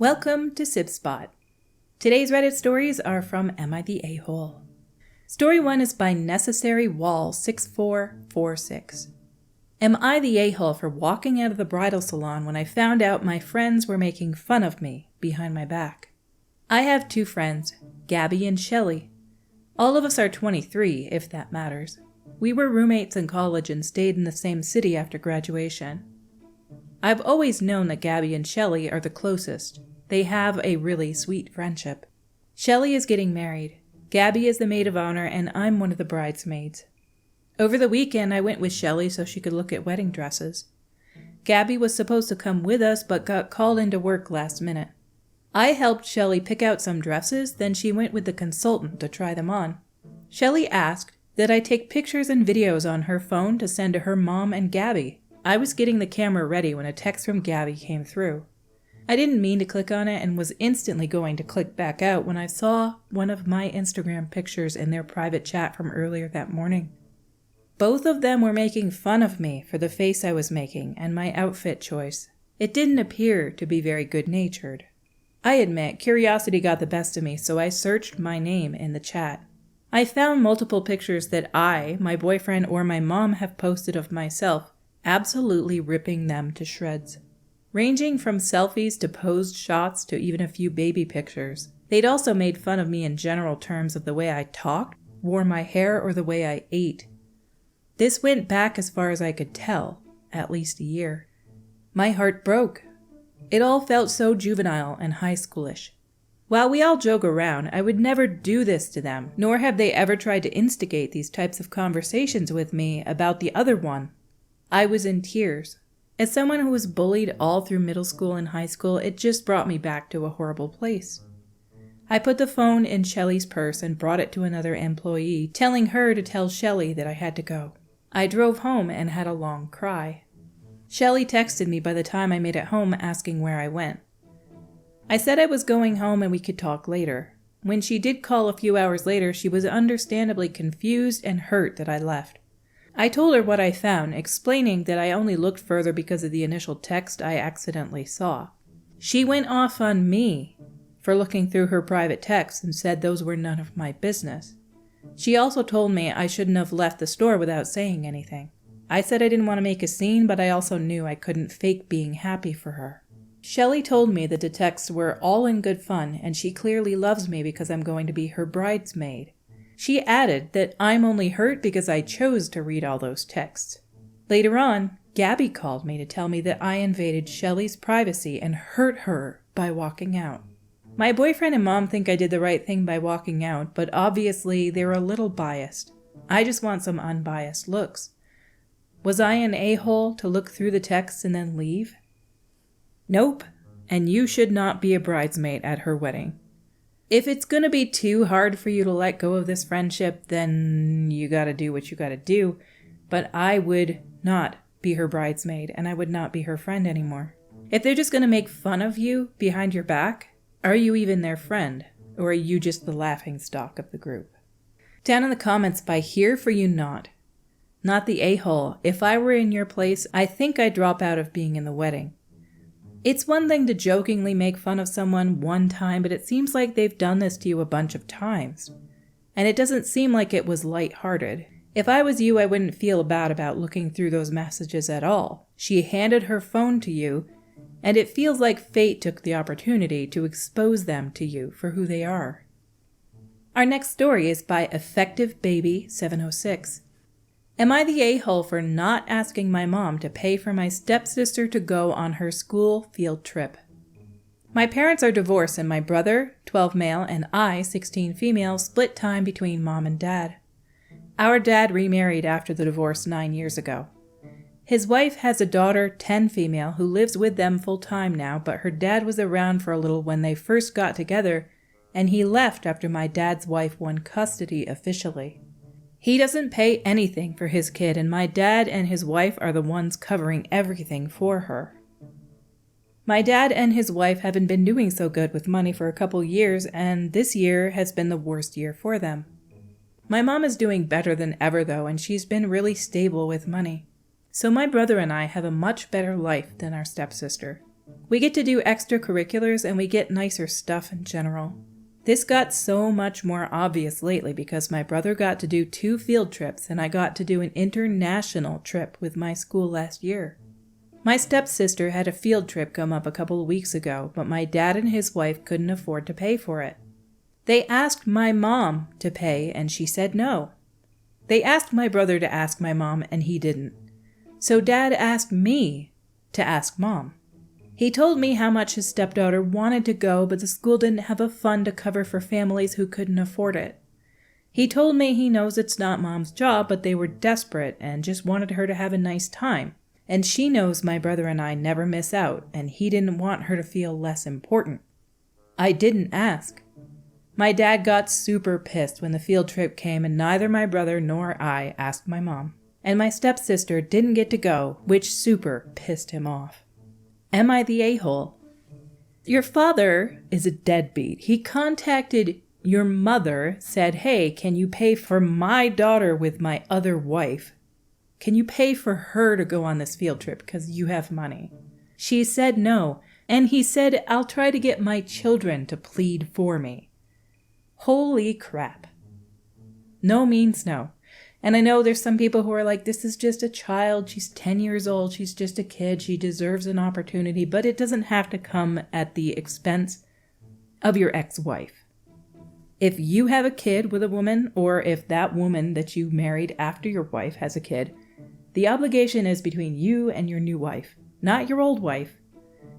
Welcome to Sib Spot. Today's Reddit stories are from Am I the A-Hole? Story 1 is by Necessary Wall 6446. Am I the a-hole for walking out of the bridal salon when I found out my friends were making fun of me behind my back? I have 2 friends, Gabby and Shelly. All of us are 23, if that matters. We were roommates in college and stayed in the same city after graduation. I've always known that Gabby and Shelly are the closest. They have a really sweet friendship. Shelly is getting married. Gabby is the maid of honor, and I'm one of the bridesmaids. Over the weekend, I went with Shelly so she could look at wedding dresses. Gabby was supposed to come with us, but got called into work last minute. I helped Shelly pick out some dresses, then she went with the consultant to try them on. Shelly asked that I take pictures and videos on her phone to send to her mom and Gabby. I was getting the camera ready when a text from Gabby came through. I didn't mean to click on it and was instantly going to click back out when I saw one of my Instagram pictures in their private chat from earlier that morning. Both of them were making fun of me for the face I was making and my outfit choice. It didn't appear to be very good-natured. I admit, curiosity got the best of me, so I searched my name in the chat. I found multiple pictures that I, my boyfriend, or my mom have posted of myself, absolutely ripping them to shreds. Ranging from selfies to posed shots to even a few baby pictures. They'd also made fun of me in general terms of the way I talked, wore my hair, or the way I ate. This went back as far as I could tell, at least a year. My heart broke. It all felt so juvenile and high schoolish. While we all joke around, I would never do this to them, nor have they ever tried to instigate these types of conversations with me about the other one. I was in tears. As someone who was bullied all through middle school and high school, it just brought me back to a horrible place. I put the phone in Shelly's purse and brought it to another employee, telling her to tell Shelly that I had to go. I drove home and had a long cry. Shelly texted me by the time I made it home asking where I went. I said I was going home and we could talk later. When she did call a few hours later, she was understandably confused and hurt that I left. I told her what I found, explaining that I only looked further because of the initial text I accidentally saw. She went off on me for looking through her private texts and said those were none of my business. She also told me I shouldn't have left the store without saying anything. I said I didn't want to make a scene, but I also knew I couldn't fake being happy for her. Shelly told me that the texts were all in good fun, and she clearly loves me because I'm going to be her bridesmaid. She added that I'm only hurt because I chose to read all those texts. Later on, Gabby called me to tell me that I invaded Shelly's privacy and hurt her by walking out. My boyfriend and mom think I did the right thing by walking out, but obviously they're a little biased. I just want some unbiased looks. Was I an a-hole to look through the texts and then leave? Nope, and you should not be a bridesmaid at her wedding. If it's going to be too hard for you to let go of this friendship, then you gotta do what you gotta do. But I would not be her bridesmaid, and I would not be her friend anymore. If they're just going to make fun of you behind your back, are you even their friend? Or are you just the laughingstock of the group? Down in the comments by Here For You Not the a-hole. If I were in your place, I think I'd drop out of being in the wedding. It's one thing to jokingly make fun of someone one time, but it seems like they've done this to you a bunch of times. And it doesn't seem like it was lighthearted. If I was you, I wouldn't feel bad about looking through those messages at all. She handed her phone to you, and it feels like fate took the opportunity to expose them to you for who they are. Our next story is by Effective Baby 706. Am I the a-hole for not asking my mom to pay for my stepsister to go on her school field trip? My parents are divorced and my brother, 12 male, and I, 16 female, split time between mom and dad. Our dad remarried after the divorce 9 years ago. His wife has a daughter, 10 female, who lives with them full-time now, but her dad was around for a little when they first got together, and he left after my dad's wife won custody officially. He doesn't pay anything for his kid, and my dad and his wife are the ones covering everything for her. My dad and his wife haven't been doing so good with money for a couple years, and this year has been the worst year for them. My mom is doing better than ever, though, and she's been really stable with money. So my brother and I have a much better life than our stepsister. We get to do extracurriculars and we get nicer stuff in general. This got so much more obvious lately because my brother got to do 2 field trips and I got to do an international trip with my school last year. My stepsister had a field trip come up a couple of weeks ago, but my dad and his wife couldn't afford to pay for it. They asked my mom to pay and she said no. They asked my brother to ask my mom and he didn't. So Dad asked me to ask Mom. He told me how much his stepdaughter wanted to go, but the school didn't have a fund to cover for families who couldn't afford it. He told me he knows it's not Mom's job, but they were desperate and just wanted her to have a nice time. And she knows my brother and I never miss out, and he didn't want her to feel less important. I didn't ask. My dad got super pissed when the field trip came, and neither my brother nor I asked my mom. And my stepsister didn't get to go, which super pissed him off. Am I the a-hole? Your father is a deadbeat. He contacted your mother, said, hey, can you pay for my daughter with my other wife? Can you pay for her to go on this field trip because you have money? She said no, and he said, I'll try to get my children to plead for me. Holy crap. No means no. And I know there's some people who are like, this is just a child, she's 10 years old, she's just a kid, she deserves an opportunity, but it doesn't have to come at the expense of your ex-wife. If you have a kid with a woman, or if that woman that you married after your wife has a kid, the obligation is between you and your new wife, not your old wife.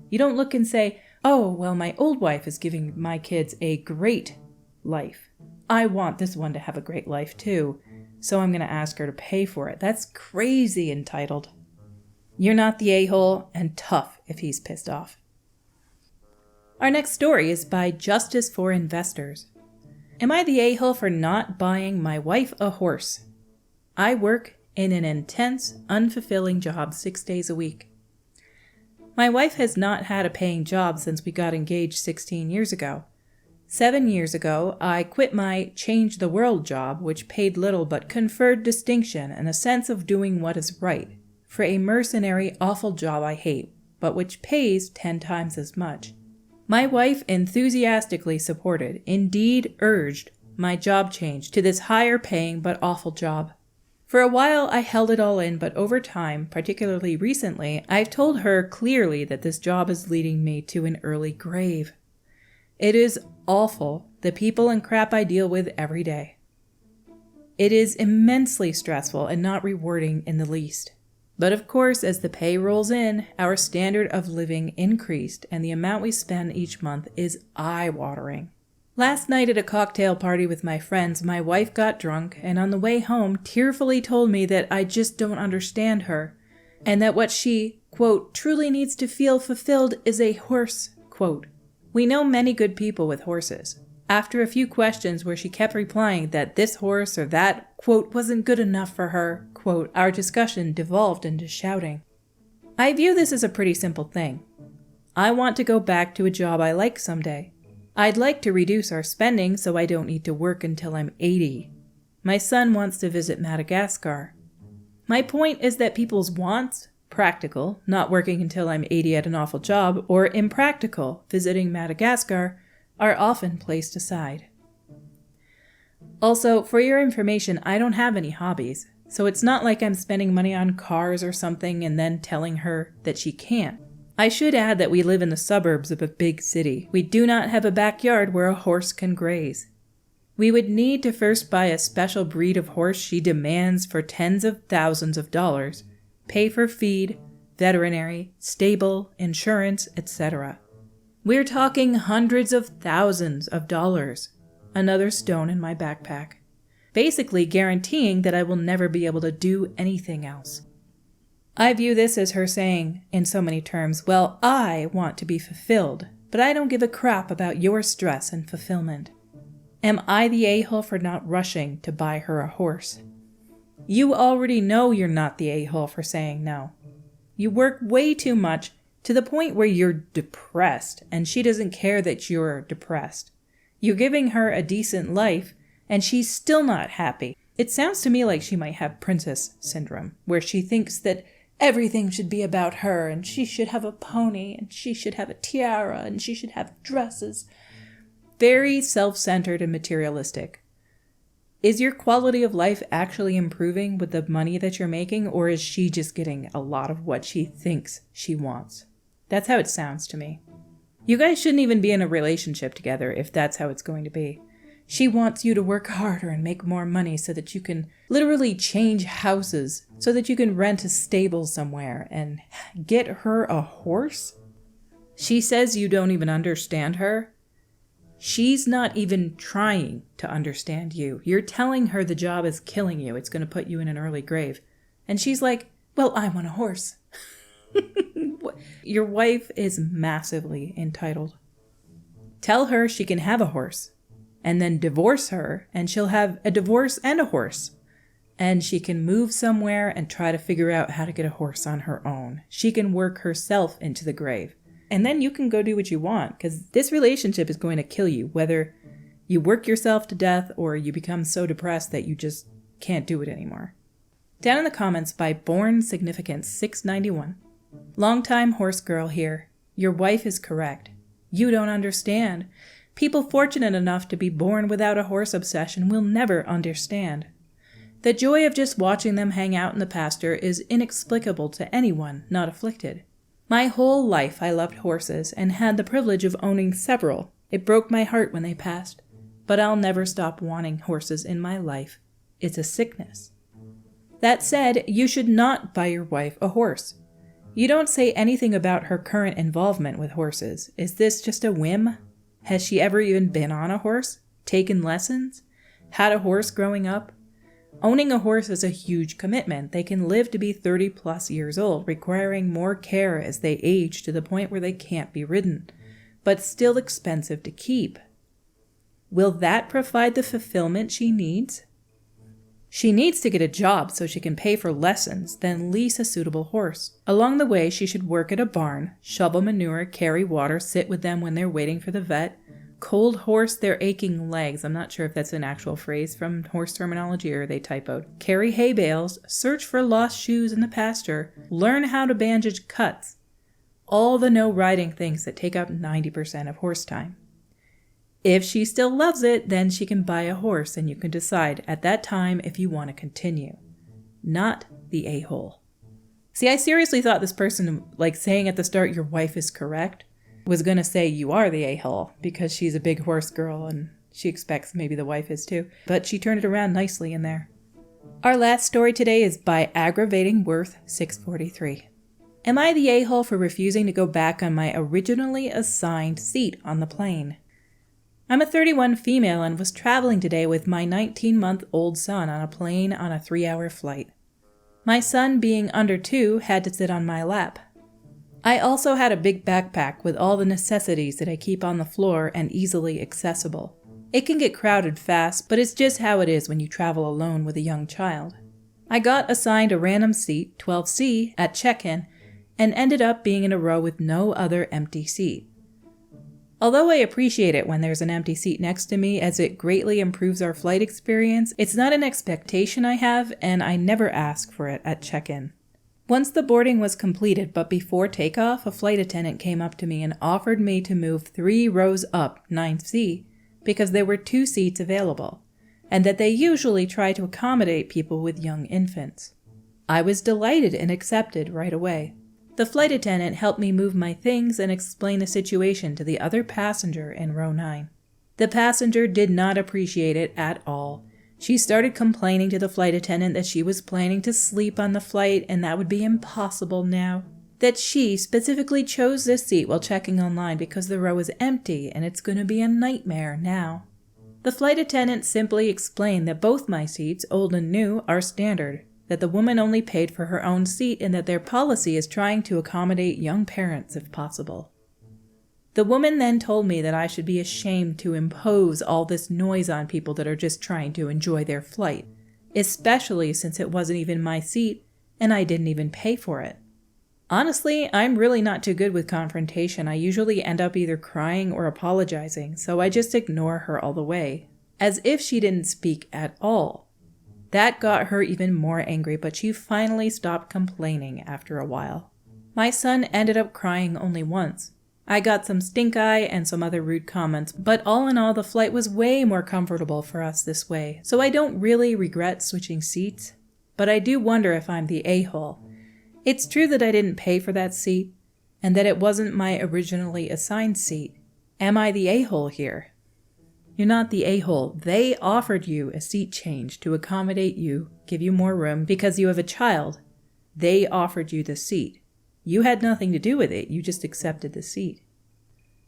You don't look and say, oh, well, my old wife is giving my kids a great life. I want this one to have a great life too. So I'm going to ask her to pay for it. That's crazy entitled. You're not the a-hole, and tough if he's pissed off. Our next story is by Justice for Investors. Am I the a-hole for not buying my wife a horse? I work in an intense, unfulfilling job 6 days a week. My wife has not had a paying job since we got engaged 16 years ago. 7 years ago, I quit my Change the World job, which paid little but conferred distinction and a sense of doing what is right, for a mercenary, awful job I hate, but which pays 10 times as much. My wife enthusiastically supported, indeed urged, my job change to this higher paying but awful job. For a while, I held it all in, but over time, particularly recently, I've told her clearly that this job is leading me to an early grave. It is awful, the people and crap I deal with every day. It is immensely stressful and not rewarding in the least. But of course, as the pay rolls in, our standard of living increased and the amount we spend each month is eye-watering. Last night at a cocktail party with my friends, my wife got drunk and on the way home tearfully told me that I just don't understand her and that what she, quote, truly needs to feel fulfilled is a horse, quote. We know many good people with horses. After a few questions where she kept replying that this horse or that, quote, wasn't good enough for her, quote, our discussion devolved into shouting. I view this as a pretty simple thing. I want to go back to a job I like someday. I'd like to reduce our spending so I don't need to work until I'm 80. My son wants to visit Madagascar. My point is that people's wants, practical, not working until I'm 80 at an awful job, or impractical, visiting Madagascar, are often placed aside. Also, for your information, I don't have any hobbies, so it's not like I'm spending money on cars or something and then telling her that she can't. I should add that we live in the suburbs of a big city. We do not have a backyard where a horse can graze. We would need to first buy a special breed of horse she demands for tens of thousands of dollars, pay for feed, veterinary, stable, insurance, etc. We're talking hundreds of thousands of dollars. Another stone in my backpack. Basically guaranteeing that I will never be able to do anything else. I view this as her saying, in so many terms, well, I want to be fulfilled, but I don't give a crap about your stress and fulfillment. Am I the a-hole for not rushing to buy her a horse? You already know you're not the a-hole for saying no. You work way too much to the point where you're depressed, and she doesn't care that you're depressed. You're giving her a decent life, and she's still not happy. It sounds to me like she might have princess syndrome, where she thinks that everything should be about her, and she should have a pony, and she should have a tiara, and she should have dresses. Very self-centered and materialistic. Is your quality of life actually improving with the money that you're making, or is she just getting a lot of what she thinks she wants? That's how it sounds to me. You guys shouldn't even be in a relationship together if that's how it's going to be. She wants you to work harder and make more money so that you can literally change houses, so that you can rent a stable somewhere and get her a horse? She says you don't even understand her. She's not even trying to understand you. You're telling her the job is killing you. It's going to put you in an early grave. And she's like, well, I want a horse. Your wife is massively entitled. Tell her she can have a horse, and then divorce her, and she'll have a divorce and a horse. And she can move somewhere and try to figure out how to get a horse on her own. She can work herself into the grave. And then you can go do what you want, because this relationship is going to kill you, whether you work yourself to death or you become so depressed that you just can't do it anymore. Down in the comments by Born Significance 691. Longtime horse girl here. Your wife is correct. You don't understand. People fortunate enough to be born without a horse obsession will never understand. The joy of just watching them hang out in the pasture is inexplicable to anyone not afflicted. My whole life I loved horses and had the privilege of owning several. It broke my heart when they passed, but I'll never stop wanting horses in my life. It's a sickness. That said, you should not buy your wife a horse. You don't say anything about her current involvement with horses. Is this just a whim? Has she ever even been on a horse? Taken lessons? Had a horse growing up? Owning a horse is a huge commitment. They can live to be 30 plus years old, requiring more care as they age to the point where they can't be ridden, but still expensive to keep. Will that provide the fulfillment she needs? She needs to get a job so she can pay for lessons, then lease a suitable horse. Along the way, she should work at a barn, shovel manure, carry water, sit with them when they're waiting for the vet, cold horse their aching legs. I'm not sure if that's an actual phrase from horse terminology or they typoed. Carry hay bales, search for lost shoes in the pasture, learn how to bandage cuts. All the no riding things that take up 90% of horse time. If she still loves it, then she can buy a horse and you can decide at that time if you want to continue. Not the a-hole. See, I seriously thought this person, like saying at the start, your wife is correct, was going to say you are the a-hole because she's a big horse girl and she expects maybe the wife is too. But she turned it around nicely in there. Our last story today is by Aggravating Worth 643. Am I the a-hole for refusing to go back on my originally assigned seat on the plane? I'm a 31 female and was traveling today with my 19-month-old son on a plane on a 3-hour flight. My son, being under 2, had to sit on my lap. I also had a big backpack with all the necessities that I keep on the floor and easily accessible. It can get crowded fast, but it's just how it is when you travel alone with a young child. I got assigned a random seat, 12C, at check-in, and ended up being in a row with no other empty seat. Although I appreciate it when there's an empty seat next to me as it greatly improves our flight experience, it's not an expectation I have, and I never ask for it at check-in. Once the boarding was completed, but before takeoff, a flight attendant came up to me and offered me to move 3 rows up 9C because there were 2 seats available, and that they usually try to accommodate people with young infants. I was delighted and accepted right away. The flight attendant helped me move my things and explain the situation to the other passenger in row 9. The passenger did not appreciate it at all. She started complaining to the flight attendant that she was planning to sleep on the flight and that would be impossible now. That she specifically chose this seat while checking online because the row is empty and it's going to be a nightmare now. The flight attendant simply explained that both my seats, old and new, are standard, that the woman only paid for her own seat and that their policy is trying to accommodate young parents if possible. The woman then told me that I should be ashamed to impose all this noise on people that are just trying to enjoy their flight, especially since it wasn't even my seat and I didn't even pay for it. Honestly, I'm really not too good with confrontation. I usually end up either crying or apologizing, so I just ignore her all the way, as if she didn't speak at all. That got her even more angry, but she finally stopped complaining after a while. My son ended up crying only once. I got some stink eye and some other rude comments, but all in all, the flight was way more comfortable for us this way, so I don't really regret switching seats. But I do wonder if I'm the a-hole. It's true that I didn't pay for that seat, and that it wasn't my originally assigned seat. Am I the a-hole here? You're not the a-hole. They offered you a seat change to accommodate you, give you more room, because you have a child. They offered you the seat. You had nothing to do with it, you just accepted the seat.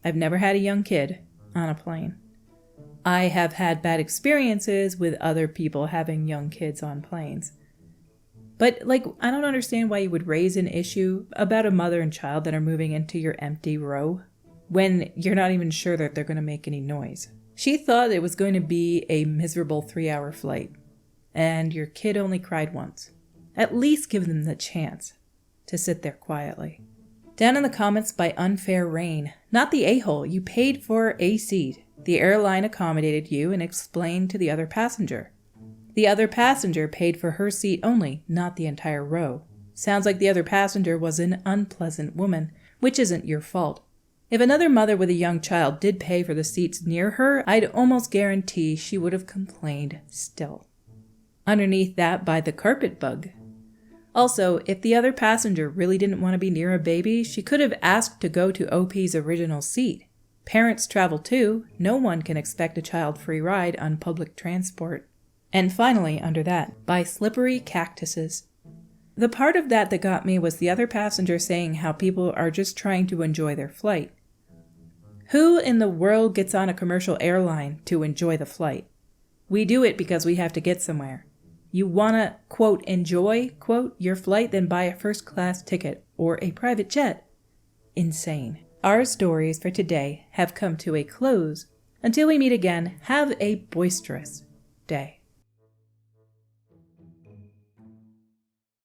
I've never had a young kid on a plane. I have had bad experiences with other people having young kids on planes. But, I don't understand why you would raise an issue about a mother and child that are moving into your empty row when you're not even sure that they're going to make any noise. She thought it was going to be a miserable 3-hour flight, and your kid only cried once. At least give them the chance to sit there quietly. Down in the comments by Unfair Rain, not the a-hole, you paid for a seat. The airline accommodated you and explained to the other passenger. The other passenger paid for her seat only, not the entire row. Sounds like the other passenger was an unpleasant woman, which isn't your fault. If another mother with a young child did pay for the seats near her, I'd almost guarantee she would have complained still. Underneath that by the carpet bug. Also, if the other passenger really didn't want to be near a baby, she could have asked to go to OP's original seat. Parents travel too. No one can expect a child-free ride on public transport. And finally, under that, by Slippery Cactuses. The part of that got me was the other passenger saying how people are just trying to enjoy their flight. Who in the world gets on a commercial airline to enjoy the flight? We do it because we have to get somewhere. You want to, quote, enjoy, quote, your flight, then buy a first-class ticket or a private jet. Insane. Our stories for today have come to a close. Until we meet again, have a boisterous day.